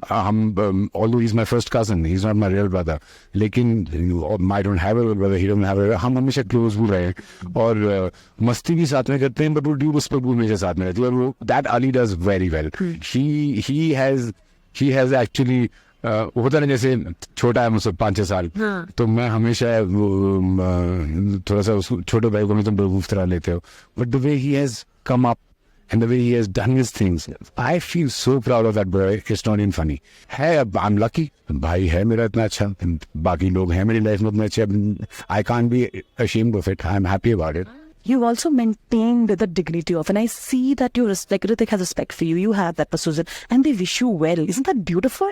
हम although he's my first cousin, he's not my real brother, लेकिन I don't have a real brother, he doesn't have a, हम हमेशा close भी रहे और मस्ती भी साथ में करते हैं, बट वो ड्यू उस पर भी हमेशा साथ में रहती है, और वो that Ali does very well. He has actually होता ना जैसे छोटा है मुझसे 5-6 साल, तो मैं हमेशा थोड़ा सा छोटे भाई को मैं तुम बेवकूफ तरह लेते हो, but the way he has come up and the way he has done his things, I feel so proud of that boy. It's not even funny. है, I'm lucky. भाई है मेरा इतना अच्छा, बाकी लोग हैं मेरी लाइफ में इतने अच्छे. I can't be ashamed of it. I'm happy about it. You've also maintained the dignity of, and I see that you respect, Hrithik has respect for you. You have that for Susan, and they wish you well. Isn't that beautiful?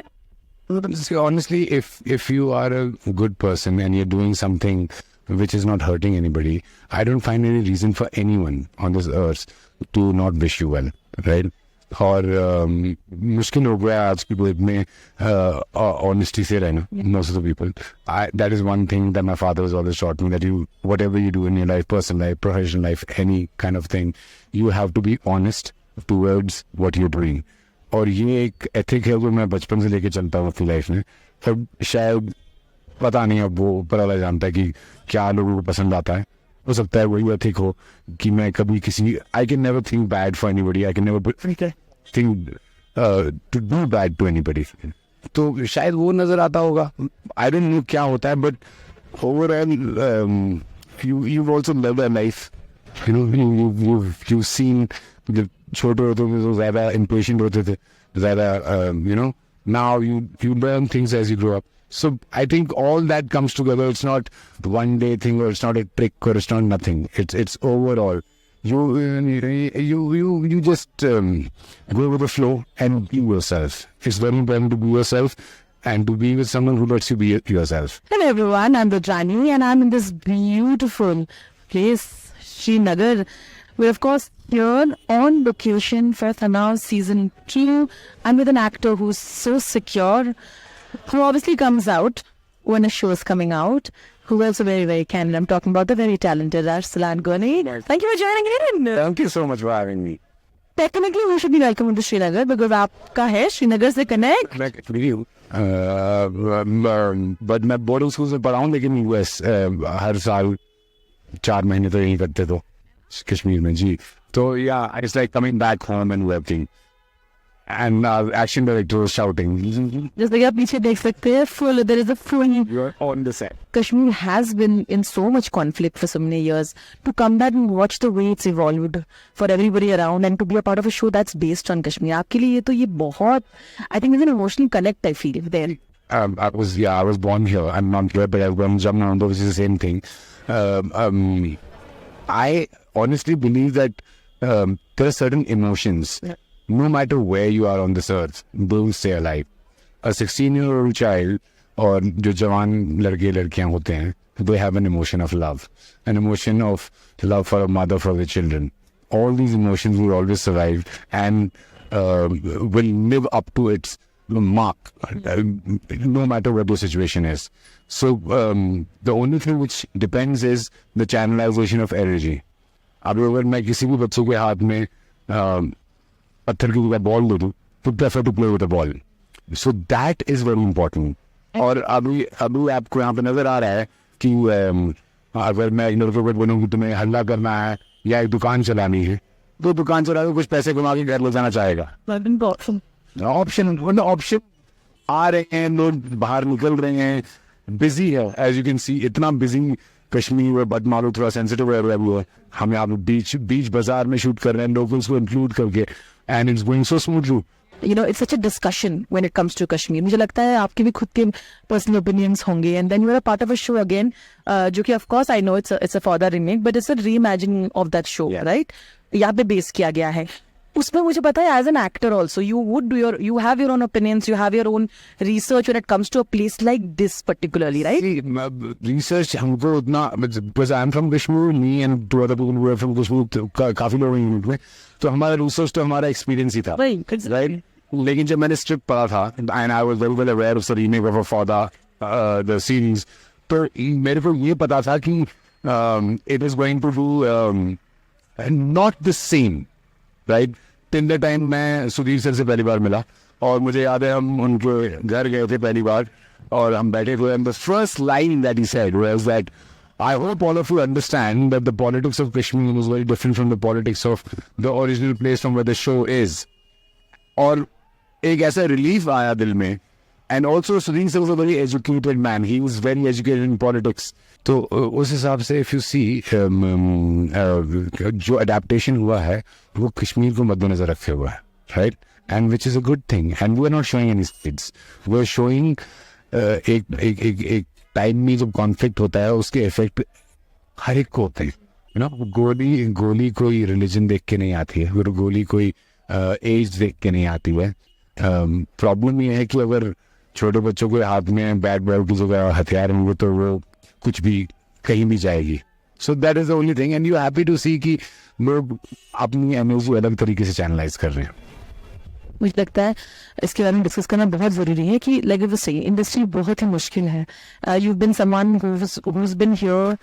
See, honestly, if you are a good person and you're doing something which is not hurting anybody, I don't find any reason for anyone on this earth to not wish you well, right? और मुश्किल हो गया आज की date में honesty से रहना. Most of the people, that is one thing that my father has always taught me, that you, whatever you do in your life, personal life, professional life, any kind of thing, you have to be honest towards what you're doing. और ये एक ethic है जो मैं बचपन से लेके चलता हूँ अपनी लाइफ में. तब शायद पता नहीं, अब वो ऊपर वाला जानता है कि क्या लोगों को पसंद आता है. हो सकता है वही एथिक हो कि मैं कभी किसी, I can never think bad for anybody, I can never think to do bad to anybody. तो शायद वो नजर आता होगा. आई डोंट नो क्या होता है, but overall you also live a life, you know, you seen. जब छोटे होते थे तो ज्यादा इम्पेशेंट होते थे, ज्यादा you know, now you learn things as you grow up. So I think all that comes together. It's not one day thing, or it's not a trick, or it's not nothing. It's overall. You just go with the flow and be yourself. It's very important to be yourself and to be with someone who lets you be yourself. Hello everyone, I'm Rajani and I'm in this beautiful place, Srinagar. We're of course here on location for Tanav season 2. I'm with an actor who's so secure, who obviously comes out when a show is coming out, who is also very, very candid. I'm talking about the very talented Arsalan Goni. Thank you for joining in. Thank you so much for having me. Technically, we should be welcome to Srinagar because आपका है Srinagar से connect. But मैं boarding school में पढ़ा हूँ, लेकिन US हर साल 4 महीने तो यहीं करते तो कश्मीर में जी. तो yeah, it's like coming back home and working. And action director was shouting. जैसे कि आप पीछे देख सकते हैं, full, there is a full. You're on the set. Kashmir has been in so much conflict for so many years. To come back and watch the way it's evolved for everybody around, and to be a part of a show that's based on Kashmir, आपके लिए तो ये बहुत, I think there's an emotional connect, I feel there. I was born here. I'm not here, but I'm Jamna, which is the same thing. I honestly believe that there are certain emotions. Yeah. No matter where you are on this earth, they will stay alive. A 16-year-old child, or जो जवान लड़के लड़कियां होते हैं, they have an emotion of love, an emotion of love for a mother, for their children. All these emotions will always survive and will live up to its mark, no matter what the situation is. So the only thing which depends is the channelization of energy. अब अगर मैं किसी भी बच्चों के हाथ में पत्थर के ऊपर बॉल दे दूं, तो prefer to play with the ball. So that is very important. और अभी आपको यहाँ पे नजर आ रहा है कि अगर मैं इनोवेटिव बनूं कि तुम्हें हल्ला करना है या एक दुकान चलानी है, तो दुकान चला के कुछ पैसे कमा के घर ले जाना चाहेगा. ऑप्शन आ रहे हैं, लोग बाहर निकल रहे हैं, बिजी है. एज यू कैन सी, इतना बिजी कश्मीर, बट मालूम थोड़ा सेंसिटिव है. हम यहाँ बीच बाजार में शूट कर रहे हैं, लोकल्स को इंक्लूड करके, and it's going so smoothly. You know, it's such a discussion when it comes to Kashmir. मुझे लगता है आपके भी खुद के personal opinions होंगे, and then you are a part of a show again, जो कि of course I know it's a further remake, but it's a reimagining of that show, yeah. Right? यहाँ पे base किया गया है. उसमें मुझे पता है as an actor also you have your own opinions, you have your own research when it comes to a place like this particularly, right? See, research हमको उतना, because I'm from Kashmir, me and two other people who are from Kashmir, काफी लोग हैं, तो हमारा research तो हमारा experience ही था, right? लेकिन जब मैंने स्क्रिप्ट पढ़ा था, and I was very well aware of the remake of Father, the series, तो मेरे को ये पता था कि it is going to do not the same, right? Till the time मैं सुधीर सर से पहली बार मिला और मुझे याद है हम उनके घर गए थे पहली बार और हम बैठे हुए and the first line that he said was that I hope all of you understand that the politics of Kashmir was very different from the politics of the original place from where the show is. और एक ऐसा relief आया दिल में. And also Sudhir sir was a very educated man. He was very educated in politics. तो उस हिसाब से if you see जो adaptation हुआ है वो कश्मीर को मद्देनजर रखे हुआ है, right? And which is a good thing. And we are not showing any states. We are showing एक टाइम में जब कॉन्फ्लिक्ट होता है उसके इफेक्ट हर एक को होते हैं. यू नो, गोली कोई रिलीजन देख के नहीं आती है, गोली कोई एज देख के नहीं आती है. प्रॉब्लम ये है कि अगर छोटे बच्चों के हाथ में बैट हथियार होंगे तो वो कुछ भी कहीं भी जाएगी. So that is the only thing and you happy to see कि लोग अपनी एनर्जी अलग तरीके से चैनलाइज कर रहे हैं. मुझे लगता है इसके बारे में डिस्कस करना बहुत ज़रूरी है कि लाइक वो सही इंडस्ट्री बहुत ही मुश्किल है. You been someone who's been here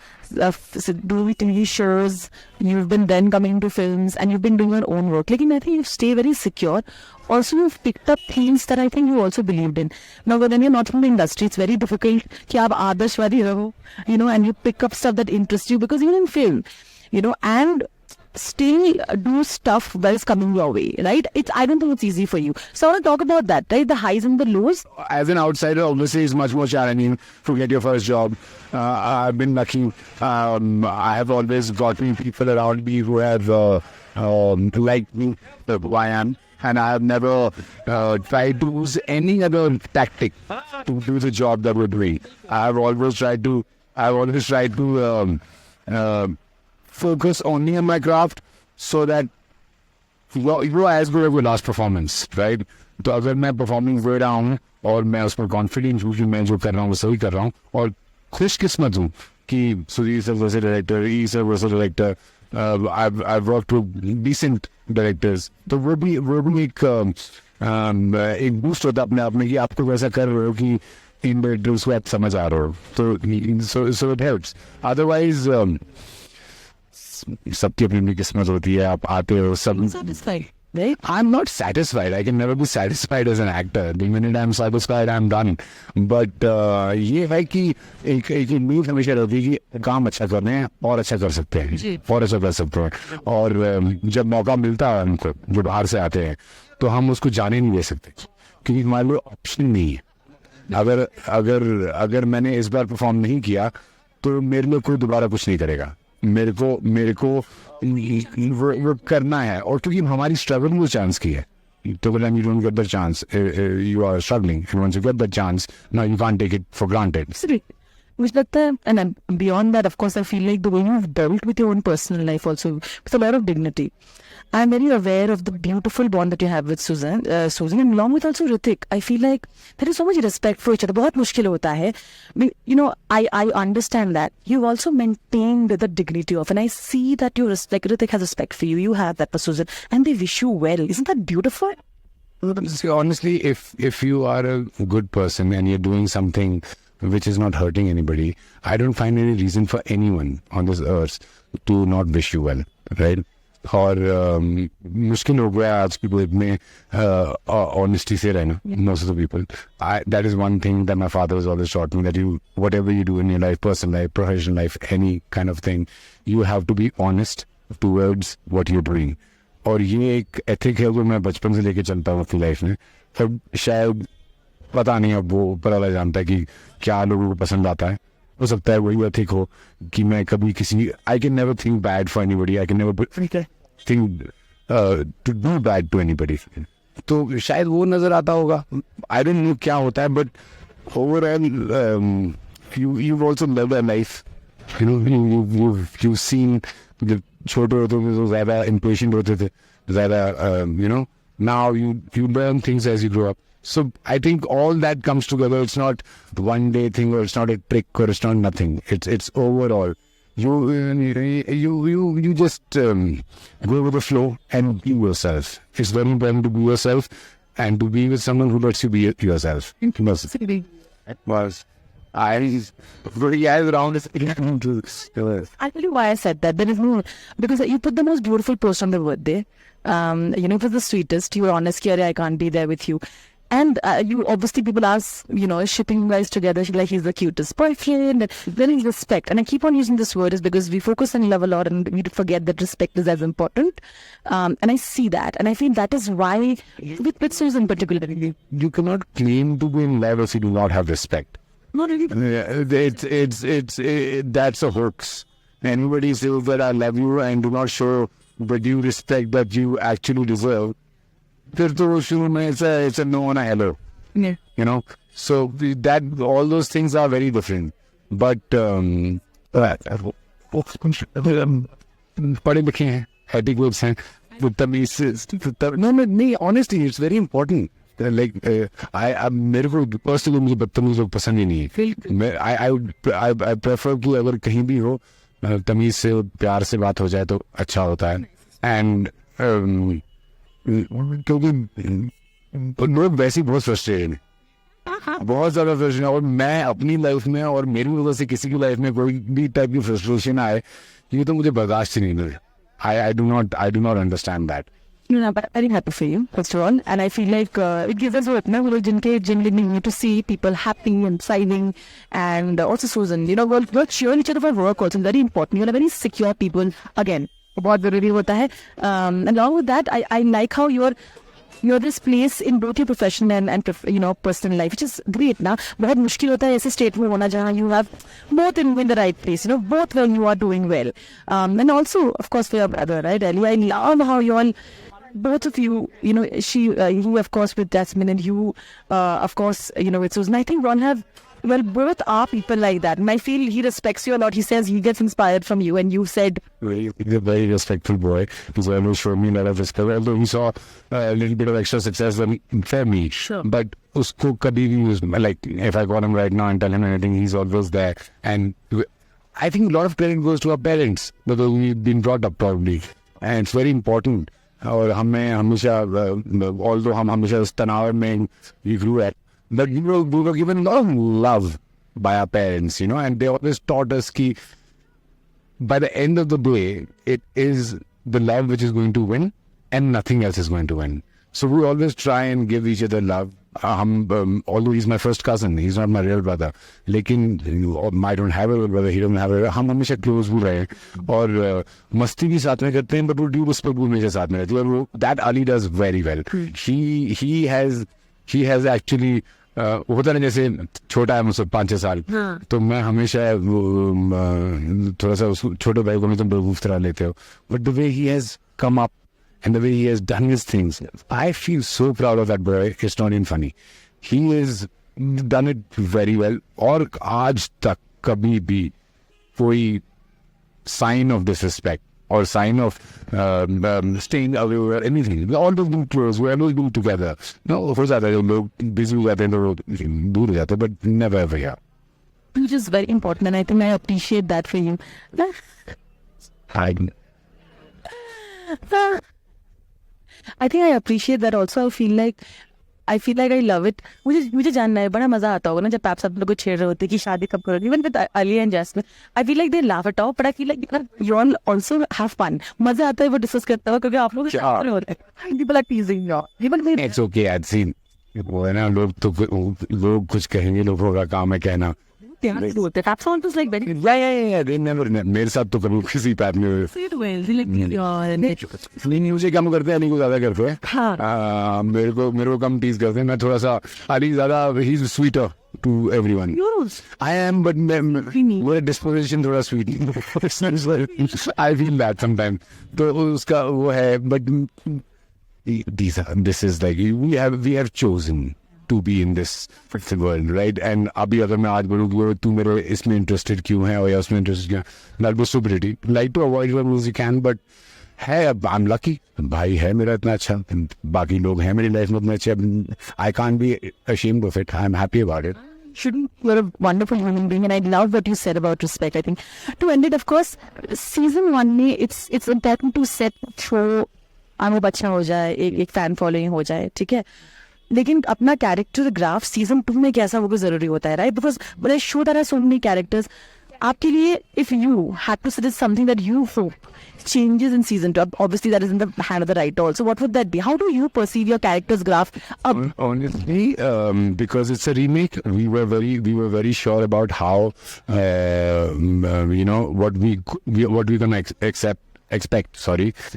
doing TV shows, you've been then coming to films and you've been doing your own work. लेकिन I think you stay very secure. Also you've picked up things that I think you also believed in. Now when you're not from the industry, it's very difficult कि आप आदर्शवादी रहो, you know, and you pick up stuff that interests you because you're in film, you know, and still do stuff that is coming your way, right? I don't think it's easy for you. So I want to talk about that, right? The highs and the lows. As an outsider, obviously, it's much more challenging to get your first job. I've been lucky. I have always gotten people around me who have liked me, who I am. And I have never tried to use any other tactic to do the job that we're doing. I've always tried to focus only on my craft so that you're as good as your last performance, right? तो अगर मैं performing कर रहा हूँ और मैं उसमें confident हूँ कि मैं जो कर रहा हूँ वो सही कर रहा हूँ और खुशकिस्मत हूँ कि सुधीर सर वैसे डायरेक्टर, ई सर वैसे director, I've worked with decent directors, तो वो भी एक बूस्ट होता है अपने आप में कि आपको वैसा कर रहे हो कि इन डायरेक्टर्स को आप समझ आ रहे हो, तो so it helps. Otherwise सबकी अपनी किस्मत होती है. आप आते हो सब Satisfied, right? I'm not satisfied. I can never be satisfied as an actor. The minute I'm satisfied, I'm done. But ये है कि एक उम्मीद हमेशा रहती है कि काम अच्छा कर रहे हैं और अच्छा कर सकते हैं और अच्छा कर सकते हैं. और जब मौका मिलता है हमको जो बाहर से आते हैं तो हम उसको जाने नहीं दे सकते क्योंकि हमारे लिए ऑप्शन नहीं है. अगर मैंने इस बार परफॉर्म नहीं किया तो मेरे लिए कोई दोबारा कुछ नहीं करेगा. मेरे को वो करना है और क्योंकि हमारी स्ट्रगल वो चांस की है. तो when you don't get the chance, you are struggling. And once you get the chance, now you can't take it for granted. Absolutely. मुझे लगता है, and beyond that, of course, I feel like the way you've dealt with your own personal life also with a lot of dignity. I'm very aware of the beautiful bond that you have with Susan, and along with also Hrithik. I feel like there is so much respect for each other. बहुत मुश्किल होता है. You know, I understand that. You've also maintained the dignity of, and I see that you respect, Hrithik has respect for you. You have that for Susan, and they wish you well. Isn't that beautiful? Honestly, if you are a good person and you're doing something which is not hurting anybody, I don't find any reason for anyone on this earth to not wish you well, right? और मुश्किल हो गया आज की date में honesty से रहना. most of the people, that is one thing that my father has always taught me, that whatever you do in your life, personal life, professional life, any kind of thing, you have to be honest towards what you're doing. और ये एक ethic है जो मैं बचपन से लेके चलता हूँ अपनी लाइफ में. तब शायद पता नहीं, अब वो ऊपर वाला जानता है कि क्या लोगों को पसंद आता है. हो सकता है वही एथिक हो कि मैं कभी किसी, I can never think bad for anybody, I can never think to do bad to anybody. तो शायद वो नजर आता होगा. आई डोंट नो क्या होता है, but overall you've also lived a life. You know, you've seen जब छोटे होते थे तो ज़्यादा impatient होते थे, ज़्यादा now you learn things as you grow up. So I think all that comes together. It's not the one day thing, or it's not a trick, or it's not nothing. It's overall. You just go with the flow and be yourself. It's very important to be yourself and to be with someone who lets you be yourself. Was I really around this. I'll tell you why I said that. There is no, because you put the most beautiful post on the birthday. It was the sweetest. You were honest, I can't be there with you. And you obviously people ask, you know, is shipping you guys together? She's like, he's the cutest boyfriend. And there is respect. And I keep on using this word is because we focus on love a lot and we forget that respect is as important. And I see that. And I feel that is why, with Susan particularly. You cannot claim to be in love if you do not have respect. Not really. That's a hoax. Anybody says that I love you and do not show the due respect that you actually deserve, फिर तो शुरू में it's a no and a hello. Yeah. You know, so that all those things are very different. But पढ़े लिखे हैं, ethics हैं, no, honestly, it's very important. Like मेरे को personally मुझे बदतमीज लोग पसंद ही नहीं है. I prefer कि अगर कहीं भी हो तमीज से प्यार से बात हो जाए तो अच्छा होता है. And क्योंकि लोग वैसे ही बहुत फ्रस्ट्रेटेड हैं, बहुत ज़्यादा फ्रस्ट्रेशन. और मैं अपनी लाइफ में और मेरी वजह से किसी की लाइफ में कोई भी टाइप की फ्रस्ट्रेशन आए, ये तो मुझे बर्दाश्त ही नहीं मिले. I do not understand that. No, but I'm very happy for you, first of all. And I feel like it gives us hope, no? Jinke genuinely need to see people happy and thriving. And also, Susan, you know, we're cheering each other for work also. Very important. You're a very secure people. Again, बहुत ज़रूरी होता है. Along with that, I like how you're this place in both your profession and you know, personal life, which is great. ना बहुत मुश्किल होता है ऐसे स्टेट में होना जहाँ you have both in the right place, you know, both when you are doing well. And also, of course, for your brother, right, Ellie, I love how you all, both of you, you know, you of course with Jasmine and you, of course, you know, with Susan. I think Ron have, well, both are people like that, and I feel he respects you a lot. He says he gets inspired from you, and you said He's a very respectful boy. He's always shown me a lot of respect. Although he saw a little bit of extra success than me. Sure. But usko kabhi bhi like if I call him right now and tell him anything, he's always there. And I think a lot of credit goes to our parents because we've been brought up probably, and it's very important. और हमें हमेशा although हम हमेशा उस तनाव में we grew at, but we were given a lot of love by our parents, you know, and they always taught us कि by the end of the day, it is the love which is going to win and nothing else is going to win. So we always try and give each other love. Although he's my first cousin, he's not my real brother. लेकिन I don't have a real brother, he doesn't have a. हम हमेशा close भी रहे और मस्ती भी साथ में करते हैं, but वो do respect भी हमेशा साथ में रहते हैं. That Ali does very well. He has actually होता ना जैसे छोटा है मुझसे 5-6 साल, तो मैं हमेशा थोड़ा सा छोटे भाई को मैं तो बेवकूफ तरह लेते हो. But the way he has come up and the way he has done his things, I feel so proud of that boy. It's not even funny. He has done it very well. और आज तक कभी भी कोई sign of disrespect or sign of staying away or anything. We always do close. We always do together. No, of course, I don't know. Busy with the road, do that, but never ever here. which is very important, and I think I appreciate that for you. I think I appreciate that also. I feel like I love it. मुझे जानना है, बड़ा मजा आता होगा ना जब आप सब लोग को छेड़ रहे होते कि शादी कब करोगे. Even with Ali and Jasmine, I feel like they laugh it off, but I feel like you all also have fun. मजा आता है वो डिस्कस करते हुए क्योंकि आप लोग छेड़ रहे होते हैं. People are teasing you. It's okay. I'd seen. वो है ना, लोग कुछ कहेंगे, लोगों का काम है कहना. That sounds just like very. Yeah. They never. मेरे साथ तो कभी किसी पैप में. नहीं मुझे कम करते हैं, नहीं को ज्यादा करते हैं. हाँ. मेरे को कम टीज करते हैं. मैं थोड़ा सा अली ज्यादा he's sweeter to everyone. I am, but वो disposition थोड़ा sweet. I feel that sometimes. तो उसका वो है, but this is like we have chosen to be in this world, right? And अभी अगर मैं आज बोलूँ तू मेरे इसमें interested क्यों है और या उसमें interested क्यों है, that was stupidity. Like to avoid what you can, but है, I'm lucky. भाई है मेरा इतना अच्छा, बाकी लोग हैं मेरी लाइफ में इतने अच्छे. I can't be ashamed of it. I'm happy about it. You're a wonderful human being, and I love what you said about respect. I think to end it, of course, season 1 में it's important to set show आगे अच्छा हो जाए, एक fan following हो जाए, ठीक है. लेकिन अपना कैरेक्टर ग्राफ सीजन 2 में कैसा वो भी जरूरी होता है, right? Because show that are so many characters, आपके लिए, if you had to suggest something that you hope changes in season 2, obviously that is in the hand of the writer also, what would that be? How do you perceive your character's graph up? Honestly, because it's a remake, we were very sure about how what we gonna expect.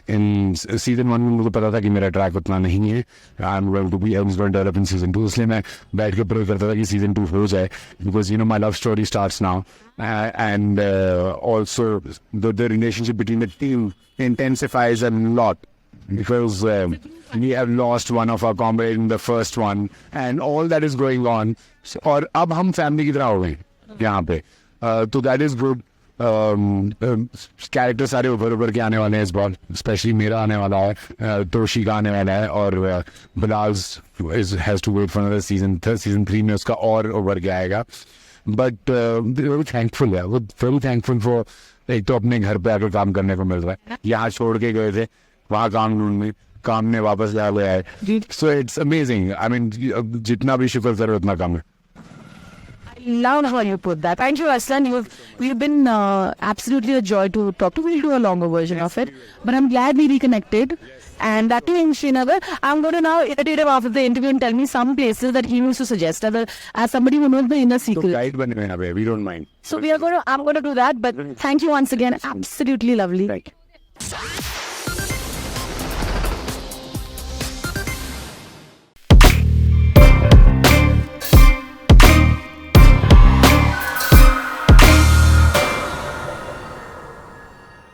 In season 1 में मुझे पता था कि मेरा track उतना नहीं है. I'm going to develop in season 2. इसलिए मैं बैठ के प्रे करता था कि season 2 हो जाए, because my love story starts now, and also the relationship between the team intensifies a lot, because we have lost one of our comrades in the first one, and all that is going on. और अब हम family की तरह हो गए यहाँ पे, तो that is good. कैरेक्टर सारे उभर के आने वाले हैं इस बार, स्पेशली मेरा आने वाला है, तोशी का आने वाला है, और Bilal has to wait for another season 3 में उसका और उभर के आएगा. बट वेरी थैंकफुल है, वो वेरी थैंकफुल फॉर, एक तो अपने घर पे आकर काम करने को मिल रहा है, यहाँ छोड़ के गए थे वहाँ काम ने वापस ला लिया है. So it's amazing. I mean जितना भी शुक्र करो उतना कम है. Love how you put that. Thank you, Aslan. We've been absolutely a joy to talk to. We'll do a longer version of it. But I'm glad we reconnected. And that too in Srinagar. I'm going to now irritate him after the interview and tell me some places that he used to suggest. As somebody who knows the inner secret. So guide बने हुए हैं अभी, we don't mind. So I'm going to do that. But thank you once again. Absolutely lovely. Thank you.